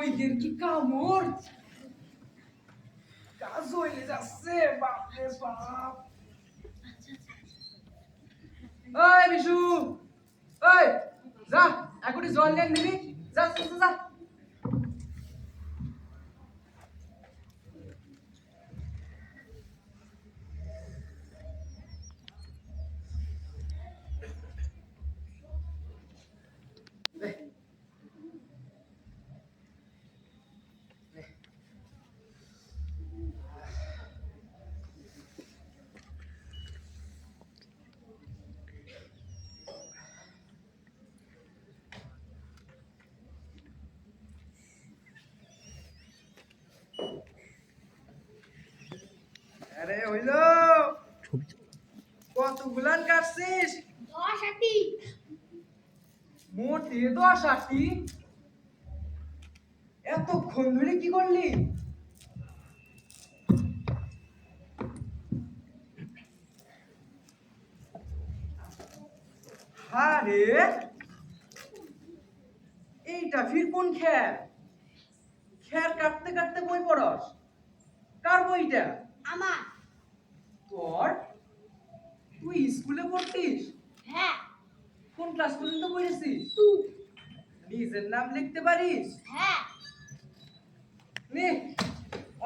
দইয়ের কি কামড়, কাজ হয়ে যাচ্ছে, বাপরে বাপ। ওই বিশু, ওই যা এখনই জল নিয়ে দিবি, যা যা যা, যা। দে। দে। আরে হইলো, কতগুলান কাটছিস? 10 মোটে 10 এতক্ষণ ধরে কি করলি? আরে এইটা ফির কোন খ্যার? খ্যার কাটতে কাটতে বই পড়স? কার বইটা? আমার। তোর? তুই স্কুলে পড়তিস? হ্যাঁ। কোন ক্লাস পর্যন্ত পড়েছিস? 2। নিজের নাম লিখতে পারিস? হ্যাঁ। নে,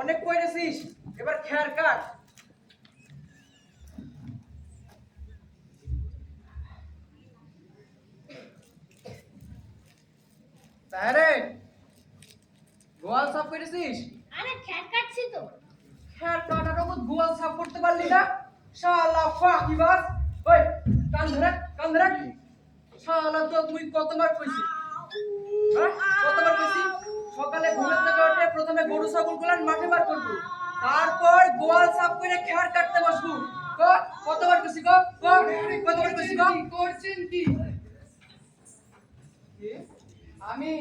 অনেক পড়েছিস, এবার খ্যার কাট। তাহলে গোয়াল সাফ করেছিস? আরে খ্যার কাটছি তো। খ্যার কাটার ওপর গোয়াল সাফ করতে পারলি না? শালা ফাঁকিবাজ। ওই কান ধরে, কান ধরে। শালা তো তুই কতবার কইছি? হ্যাঁ? কতবার কইছি? সকালে ঘুমের থেকে উঠে প্রথমে গরু ছাগলগুলান মাঠে বার করবো, তারপর গোয়াল সাফ করে খ্যার কাটতে বসবো। কতবার কইছি গো? কতবার কইছি গো? করছেন কি? কি? আমি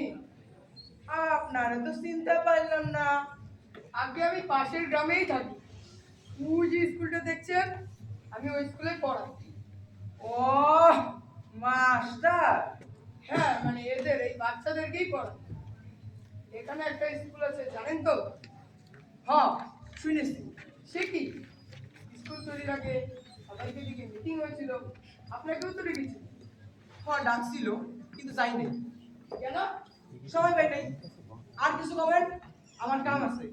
আপনারে তো চিনতে পারলাম না। আগে আমি পাশের গ্রামেই থাকি। ওই যে স্কুলটা দেখছেন, আমি ওই স্কুলে পড়াই। ও মাস্টার। হ্যাঁ, মানে এদের এই বাচ্চাদেরকেই পড়াই। এখানে একটা স্কুল আছে জানেন তো? হ্যাঁ শুনেছি। সে কি, স্কুল তৈরির আগে সবাইকে দিকে মিটিং হয়েছিল, আপনাকেও তো ডেকেছি। হ্যাঁ ডাকছিল, কিন্তু যাইনি। কেন? সময় পাই নাই। আর কিছু কমেন? আমার কাম আছে।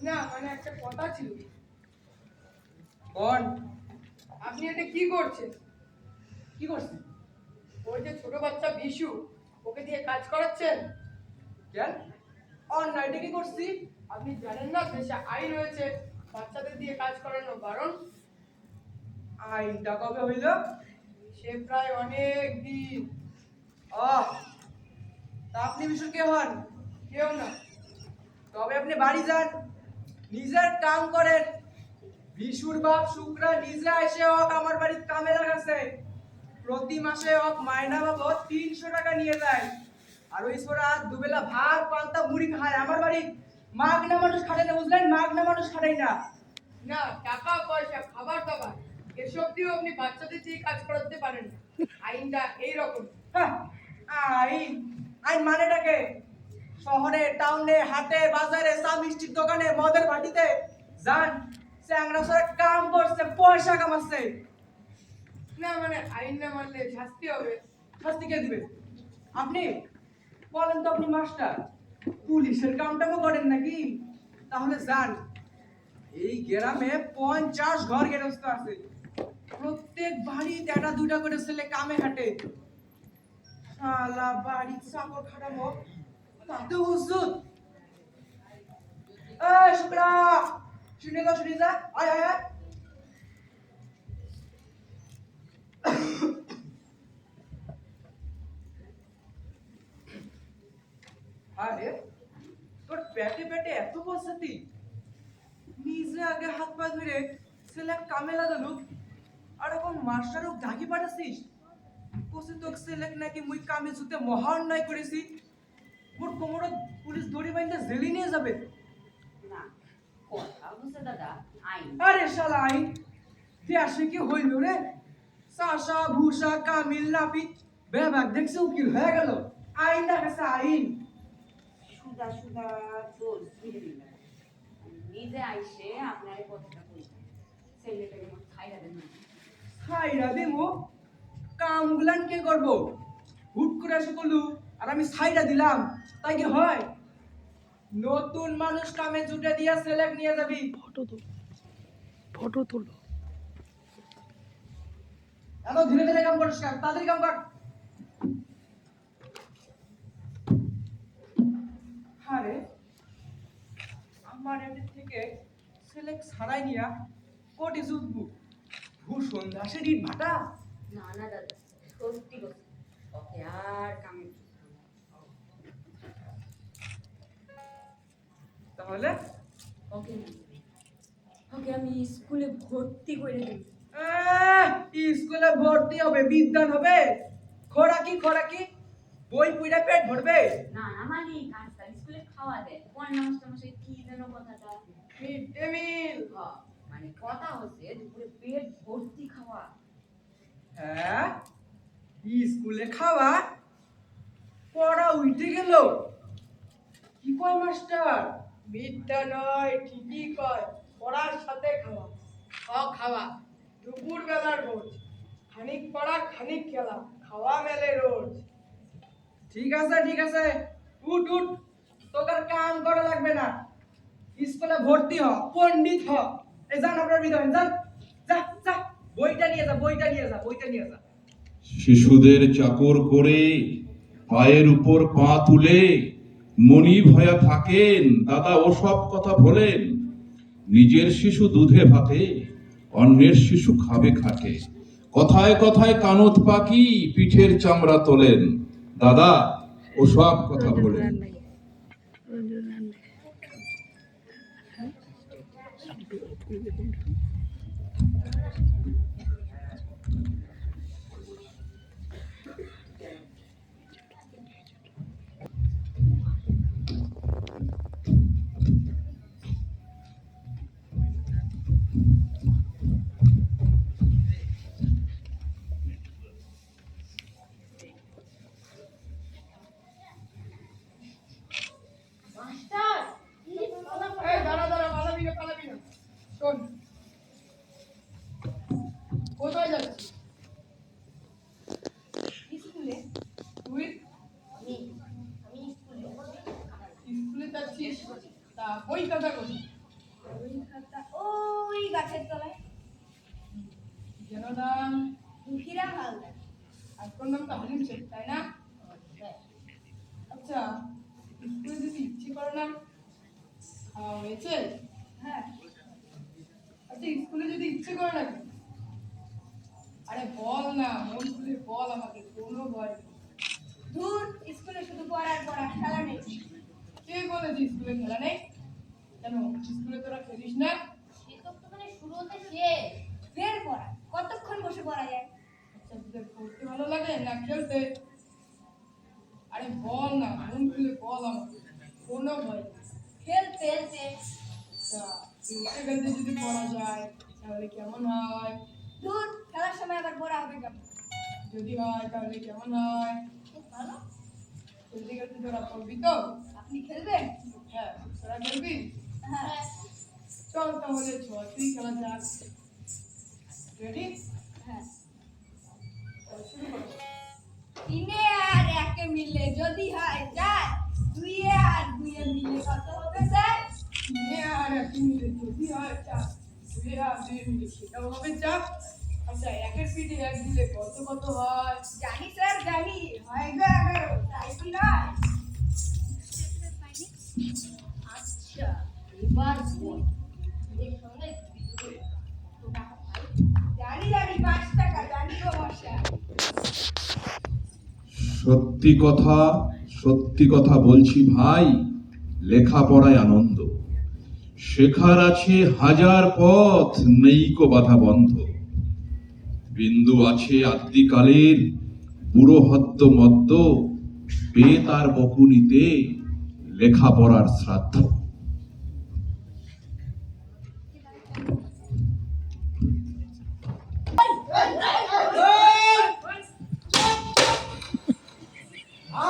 না মানে একটা কথা ছিল। কোন? আপনি এটা কি করছেন? কি করছি? ওই যে ছোট বাচ্চা বিশু, ওকে দিয়ে কাজ করাচ্ছেন। কেন? অন্যায়টা কি করছি? আপনি জানেন না দেশে আইন রয়েছে বাচ্চাদের দিয়ে কাজ করানো বারণ? আইনটা কবে হইল? সে প্রায় অনেক দিন। তা আপনি বিশুর কে হন? কেউ না। তবে আপনি বাড়ি যান, নিজের কাম করেন। বিশুর বাপ শুক্রা নিজে এসে হক আমার বাড়ির কামে লাগাছে। প্রতি মাসে হক মাইনা বাবদ 300 টাকা নিয়ে যায়। আর ওই ছোড়া দুবেলা ভাত পান্তা মুড়ি খায় আমার বাড়ি। মাগনা মানুষ খাটাই না, বুঝলেন? মাগনা মানুষ খাটাই না। না, টাকা পয়সা খাবার দাবার এসব দিয়েও আপনি বাচ্চাদের দিয়ে কাজ করাতে পারেন না। আইনটা এইরকম। হ্যাঁ, আইন আইন মানেটাকে? শহরে, টাউনে, হাটে, বাজারে, চা মিষ্টির দোকানে, মদের ভাটিতে যান, চ্যাংড়া সরে কাম করছে, পয়সা কামাচ্ছে। না মানে আইন না মানলে শাস্তি হবে। শাস্তি কে দিবে? আপনি বলেন তো, আপনি মাস্টার, পুলিশের কামটাও করেন নাকি? তাহলে যান, এই গ্রামে 50 ঘর গেরস্ত আছে, প্রত্যেক বাড়িতে একটা দুটা করে ছেলে কামে হাঁটে। শালা বাড়ি চাকর খাটাবো, তাতে হুজুর। এই শুক্রা, শুনে যা, শুনে যা, আয় আয় আয়। আরে তোর পেটে পেটে এত বসাতি, নিজে আগে হাত পা ধরে ছেলে কামে লাগালো, আর এখন মাস্টারও ডাকি পাঠাছিস। কোসে তোক ছেলে নাকি মুই কামে জুতে মহা অন্যায় করেছি, মোর কোমরত পুলিশ দড়ি বাইন্ধে জেলে নিয়ে যাবে। না, কথা বুঝছে দাদা, আইন। আরে শালা আইন দেশে কি হইল রে? সাশা ভূষা কামিল নাপিত বেবাক দেখছে উকিল হয়ে গেল। আইন দেখাচ্ছে আইন। সুদা সুদা চোর ধীরে দিল নিজে আইসে আপনার কথাটা বলতেন ছেলেটাকে মন খাইরা দেন সাইরা দেবো কামগুলান কে করবো হুট করে এসে করলু আর আমি সাইরা দিলাম তাই কি হয় নতুন মানুষ কামে জুটে দিয়া সেলেক্ট নিয়ে যাবি ফটো তুলো এত ধীরে ধীরে কাম করিস কেন তাড়াতাড়ি কাম কর আরে আমার এদিক থেকে সেলেক্ট ছাড়াই নিয়া কোটি জুটবু ভূষণ দাসের ইট ভাটা না না দাদা সত্যি কথা ওকে আর কামে তাহলে ওকে ওকে আমি স্কুলে ভর্তি করে দিই স্কুলে ভর্তি হবে বিজ্ঞান হবে খোরাকি বই পুইরা পেট ভরবে না না মালিক আজকাল স্কুলে খাওয়া দেয় কোন মাস্টারমশাই কি যেন কথাটা মিড ডে মিল মানে কথা হচ্ছে দুপুরে পেট ভর্তি খাওয়া হ্যাঁ স্কুলে খাওয়া পড়া উল্টে গেল কি কয় মাস্টার মিথ্যা নয় ঠিকই কয় পড়ার সাথে খাওয়া দুপুর বেলার রোজ খানিক পড়া খানিক খেলা খাওয়া মেলে রোজ ঠিক আছে উঠ তোকে আর কাম করা লাগবে না স্কুলে ভর্তি হ পণ্ডিত হ এই যান আপনার বিদায় যান যা বইটা নিয়ে যা শিশুদের চাকর করে পায়ের উপর পা তুলে মনি ভয়া থাকেন দাদা ওসব কথা বলেন নিজের শিশু দুধে ভাতে অন্যের শিশু খাবে খাটে কথায় কথায় কানত পাকি পিঠের চামড়া তোলেন দাদা ওসব কথা বলেন মাস্টার এই দাঁড়া পালাবি না শোন কোথায় যাচ্ছিস স্কুলে তুই আমি স্কুলে স্কুলে যাচ্ছিস তা বই খাতা করবি ওই খাতা ওই গাছের তলায় যেন নাম দুঃখীরাম হালদার আজকাল নাম তো হালিম শেখ তাই না আচ্ছা স্কুলে যদি ইচ্ছে করে না খাওয়া হয়েছে হ্যাঁ আচ্ছা স্কুলে যদি ইচ্ছে করে না আরে বল না মন খুলে বল আমাকে কোনো ভয় নেই দূর স্কুলে শুধু পড়া খেলা নেই কে বলেছে স্কুলে খেলা নেই কেন স্কুলে তোরা খেলিস না সে তো মানে শুরু হতে ফের পড়া কতক্ষণ বসে পড়া যায় আচ্ছা তোদের পড়তে ভালো লাগে না খেলতে আরে বল না মন খুলে বল আমাকে কোনো ভয় নেই খেলতে আচ্ছা খেলতে খেলতে যদি পড়া যায় তাহলে কেমন হয় দূর খেলার সময় আবার পড়া হবে কেমন যদি হয় তাহলে কেমন হয় খুব ভালো খেলতে খেলতে তোরা পড়বি তো আপনি খেলবেন হ্যাঁ তোরা খেলবি হ্যাঁ চল তাহলে তুই খেলা যাক রেডি হ্যাঁ শুরু কর তিনে আর একে মিলে যদি হয় চার দুইয়ে আর দুইয়ে মিলে কত হবে স্যার আর একই মিলে যদি হয় চাপ দুই আর দুই মিলে সেটাও হবে চাপ আচ্ছা একের পিঠে এক দিলে কত কত হয় জানি স্যার জানি হয় গো 11 তাই কি নয় আচ্ছা এবার বল এর সঙ্গে জানি 5 টাকা জানি গো মশা সত্যি কথা বলছি ভাই লেখাপড়ায় আনন্দ শেখার আছে হাজার পথ নেইকো বাধা বন্ধ বিন্দু আছে আদ্যিকালের বুড়ো হদ্দ মদ্য পেয়ে তার বকুনিতে লেখাপড়ার শ্রাদ্ধ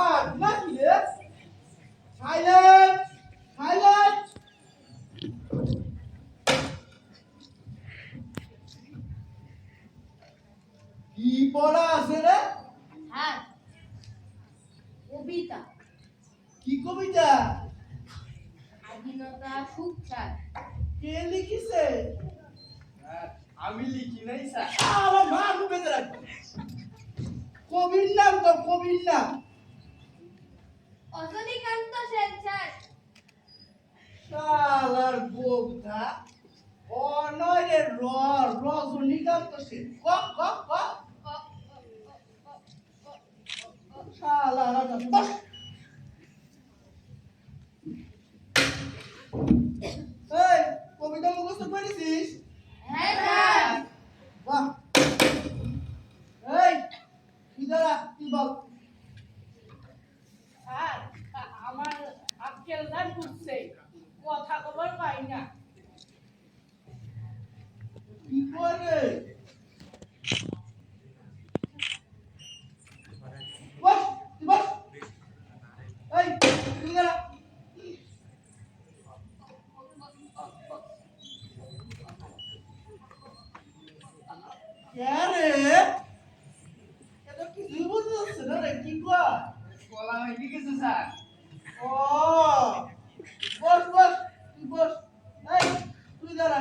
আর নাকি রে সাইলেন্ট কি পড়া আছে রে? হ্যাঁ, কবিতা। কি কবিতা? স্বাধীনতা সুখ চায়। কে লিখিছে? আমি লিখি নাই স্যার। আমার মা মুখে রাখ। কবির নাম তো, কবির নাম। রজনীকান্ত সেন স্যার। শালার বোগদা অনয়ের রজনীকান্ত সেন। ক ক ক শালার বস। এই কবিতা মুখস্থ করেছিস? হ্যাঁ স্যার। বাহ। এই তুই দাঁড়া, তুই বল। স্যার আমার আক্কেল দান করছে, কথা খবর পাই না। কি করে? বস, তুই বস। এই তুই দাঁড়া। কে রে? এটা কিছুই বুঝতে পারছি না রে, কি কয়? বলা হয়নি কিছু স্যার। ও বস বস, তুই বস। এই তুই দাঁড়া।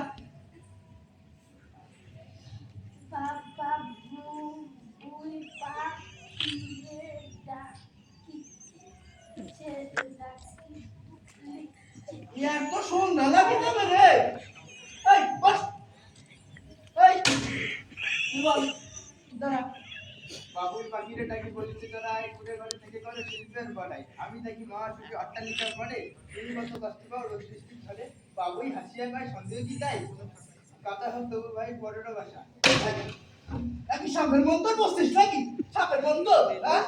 বাবা বুই পাখিরে ডাকিছে ইয়ার তো সন্ধ্যা লাগে যাবে রে। এই বস। এই তুই বল, দাঁড়া। বাবুই পাখিরে ডাকি বলেছে তারা এক ফুটে ঘরে থেকে করে শিল্পের বড়াই। আমি দেখি মহাশূন্য অট্টালিকার পরে এই মতো কষ্ট পাও রোদ বৃষ্টির ফলে বাবুই হাসিয়া কয় সন্দেহ কি তাই কথা হোক তবু ভাই বড়টা বাসা। নাকি সাপের মন্তর বসছিস নাকি? সাপের মন্তর? হ্যাঁ?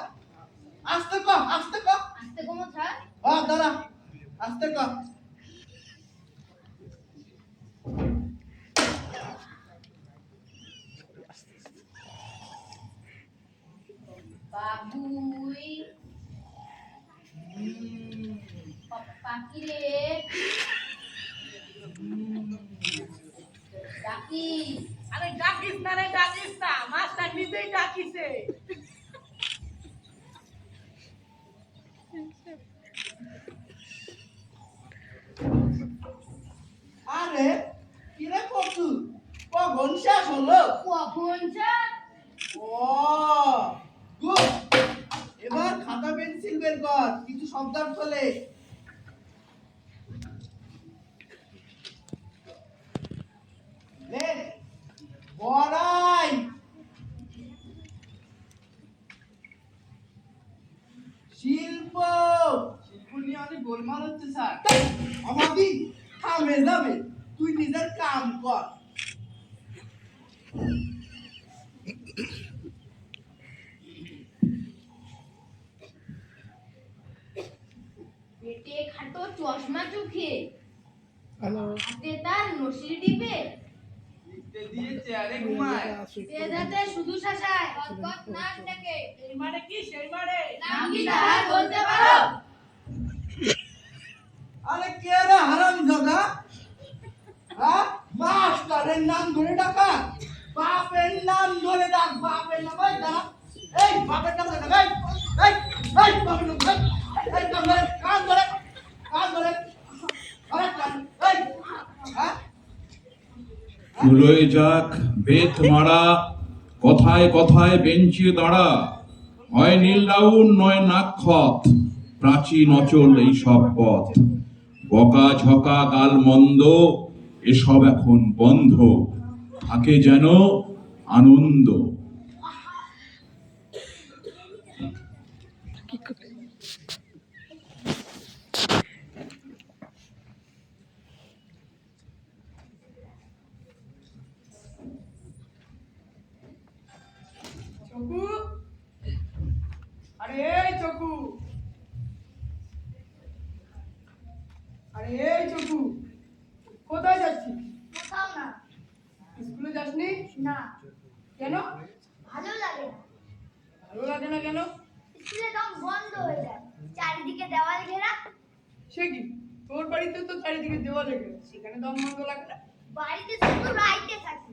আস্তে ক, আস্তে ক। আসতে কমো স্যার। হ্যাঁ দাঁড়া, আস্তে ক। বাবুই পাখিরে ডাকি। আরে ডাকিস না রে, ডাকিস না, মাস্টার নিজেই ডাকিছে। আরে কিরে কচু, কখন শেষ হলো? কখন স্যার? ও গুড। এবার খাতা পেন্সিল বের কর, কিছু শব্দার্থ লেখ। লেখ বড়াই, শিল্প। শিল্প নিয়ে অনেক গোলমাল হচ্ছে স্যার। আমাদি থামে যাবে, তুই নিজের কাম কর। পেটে খাটো চশমা চোখে, হ্যালো হাতে তার নসির ডিপে, লিখতে দিয়ে চেয়ারে ঘুমায়। তেজাতে শুধু শাসায়, কটকট নাক ডাকে। এই মানে কি সেই মানে? নাম কি তাহার বলতে পারো? আরে কে রে হারামজাদা? হ্যাঁ, মাস্টারের নাম ধরে ডাকা, বাপের নাম ধরে ডাক। বাপের নাম এই দাঁড়া। এই বাপের নাম ধরে ডাক। এই এই বাপের নাম ধরে। এই কান ধরে, কান ধরে, কান ধরে। আরে কান এই হ্যাঁ চুলোয় যাক বেত মারা, কথায় কথায় বেঞ্চে দাঁড়া, হয় নীল রাউন নয় নাক্ষত, প্রাচীন অচল এই সব পথ, বকা ঝকা গাল মন্দ এসব এখন বন্ধ, থাকে যেন আনন্দ। কি করে চকু, আরে এই চকু, আরে এই চকু, কোথায় যাচ্ছিস? কোথাও না। স্কুলে যাসনি? না, কেন? ভালো লাগে না। ভালো লাগে না কেন? স্কুলে দম বন্ধ হয়ে যায়, চারিদিকে দেওয়াল ঘেরা। সে কি, তোর বাড়িতে তো চারিদিকে দেওয়ালে ঘেরা, সেখানে দম বন্ধ লাগে না? বাড়িতে শুধু রাইতে থাকি।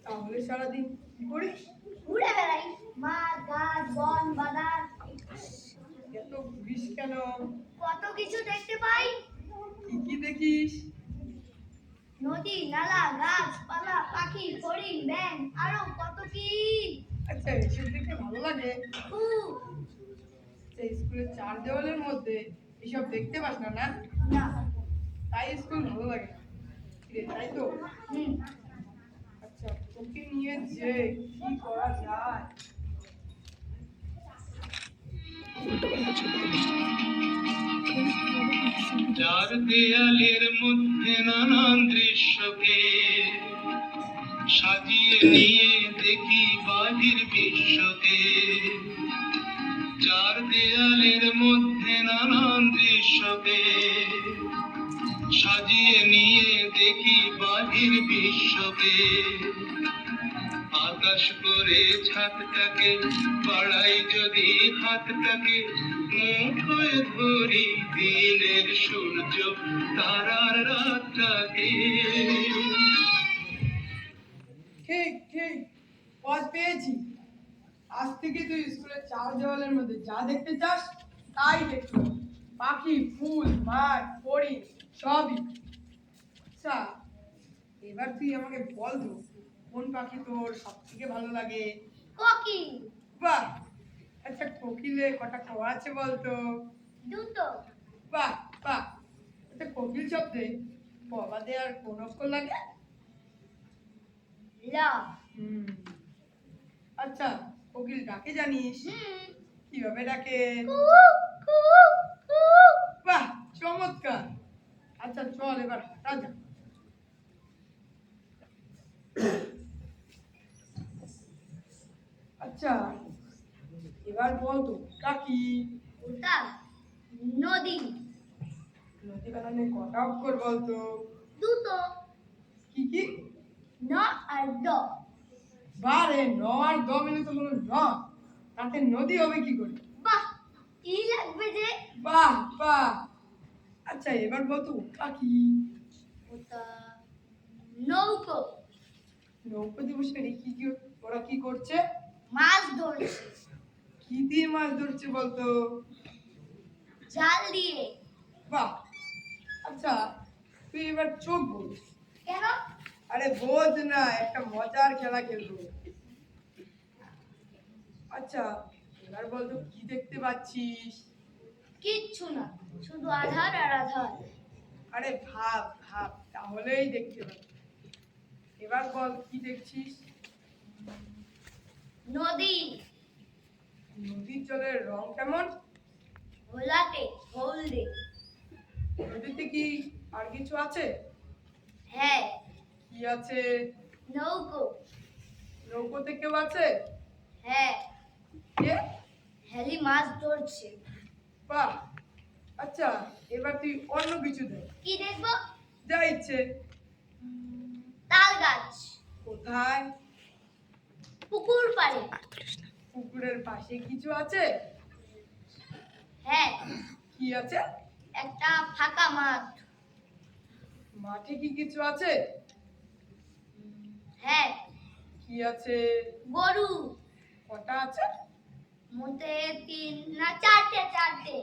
তাহলে সারাদিন কি করিস? ঘুরে বেড়াই, মাঠ ঘাট বন বাজার, এত ঘুরিস কেন? কত কিছু দেখতে পাই। কি কি দেখিস? নদী নালা গাছপালা পাখি হরিণ ব্যাঙ আরো কত কি। আচ্ছা, এসব দেখতে ভালো লাগে? খুব। সেই স্কুলের চার দেওয়ালের মধ্যে এসব দেখতে পাস না, না? না। তাই স্কুল ভালো লাগে না। কিরে, তাই তো? হুম। আচ্ছা, তোকে নিয়ে যে কি করা যায়? চার দেয়ালের মধ্যে নানান দৃশ্যকে সাজিয়ে নিয়ে দেখি বাহির বিশ্বকে। চার দেয়ালের মধ্যে নানান দৃশ্যকে সাজিয়ে নিয়ে দেখি বাহির বিশ্বকে। আকাশ করে ছাদটাকে বাড়াই যদি হাতটাকে, মুখ হয়ে ধরি দিনের সূর্য তারার রাতটাকে। ঠিক ঠিক, পথ পেয়েছি। আজ থেকে তুই স্কুলের চার দেওয়ালের মধ্যে যা দেখতে চাস তাই দেখতে পাবি। পাখি ফুল মাঠ হরিণ সবই। আচ্ছা, এবার তুই আমাকে বল তো, কোন পাখি তোর সব থেকে ভালো লাগে? কোকিল। বাহ! আচ্ছা, কোকিলে কটা কওয়া আছে বলতো? দুটো। বাহ বাহ! আচ্ছা, কোকিল শব্দে বাদে আর কোন অক্ষর লাগে? ল। হুম। আচ্ছা, কোকিল ডাকে জানিস? হুম। কিভাবে ডাকে? কু কু কু। বাহ, চমৎকার! আচ্ছা, চল এবার হাঁটা যাক। আচ্ছা, এবার বল তো, ওটা কি? ওটা নদী। নদী বানানে কটা অক্ষর বলতো? দুটো। কি কি? ন আর দ। বারে, ন আর দ মিলে তো হলো ন, তাতে নদী হবে কি করে? বাহ, কি লাগবে যে। বাহ বাহ! আচ্ছা, এবার বলতো ওটা কি? ওটা নৌকো। নৌকো দিবসে কি কি ওরা কি করছে? মাছ ধরছে। কি দিয়ে মাছ ধরছে বলতো? জাল দিয়ে। বাহ! আচ্ছা, তুই এবার চোখ বল। কেন? আরে বোঝ না, একটা মজার খেলা খেলবো। আচ্ছা, এবার বলতো কি দেখতে পাচ্ছিস? কিচ্ছু না, শুধু আধার আর আধার। আরে ভাব ভাব, তাহলেই দেখতে পাবি। এবার বল কি দেখছিস? নদী। নদীর জলের রং কেমন? ঘোলাটে হলদে। নদীতে কি আর কিছু আছে? হ্যাঁ, কি আছে? নৌকো। নৌকোতে কেউ আছে? হ্যাঁ, কে? হেলি মাছ ধরছে। বাহ! আচ্ছা, এবার তুই অন্য কিছু দেখ। কি দেখবো? যা ইচ্ছে। তাল গাছ। কোথায়? পুকুর পাড়ে। পুকুরের পাশে কিছু আছে? হ্যাঁ, কি আছে? একটা ফাঁকা মাঠ। মাঠে কি কিছু আছে? হ্যাঁ, কি আছে? গরু। কটা আছে? মোটে 3 না 4টে 4টে।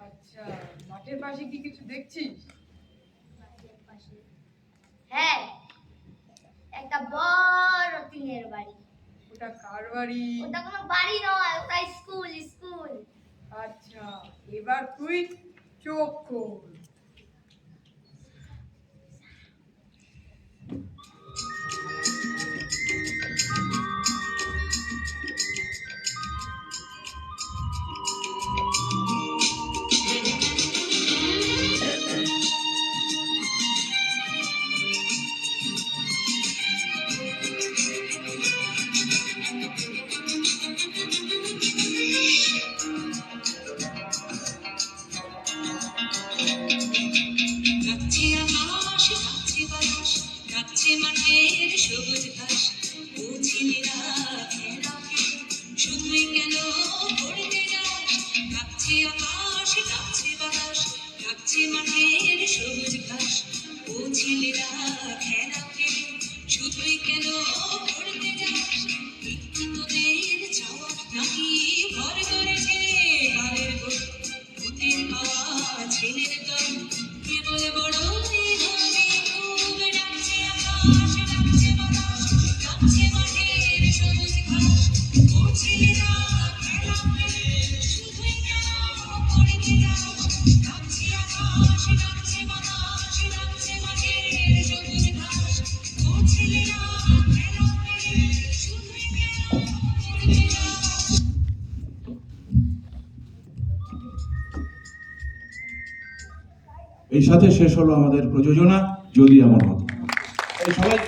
আচ্ছা, মাঠের পাশে কি কিছু দেখছিস? হ্যাঁ, একটা বড় টিনের বাড়ি। ওটা কার বাড়ি? ওটা কোনো বাড়ি নয়, ওটা স্কুল স্কুল। আচ্ছা, এবার তুই চোখ খোল। ডাকছে আকাশ ডাকছে বাতাস ডাকছে মাঠের সবুজ ঘাস ও ছেলেরা খেলাকে শুধুই কেন পড়তে যাস ডাকছে আকাশ ডাকছে বাতাস ডাকছে মাঠের সবুজ ঘাস ও ছেলেরা খেলাকে শুধু শুধুই কেন পড়তে যাস একটু তোদের চাওয়া নাকি ভর করেছে গালের ভূতের পাওয়া ছেলের দল কেবল বড়ই হবে খুব ডাকছে আকাশ ডাকছে বাতাস ডাকছে মাঠের সবুজ ঘাস ও ছেলেরা খেলা খেলে শুধুই কেন পড়তে যাস ডাকছে আকাশ ডাকছে বাতাস ডাকছে মাঠের সবুজ ঘাস ও ছেলেরা খেলা খেলে শুধুই কেন পড়তে যাস। এই সাথে শেষ হলো আমাদের প্রযোজনা, যদি এমন হতো। এই সবাই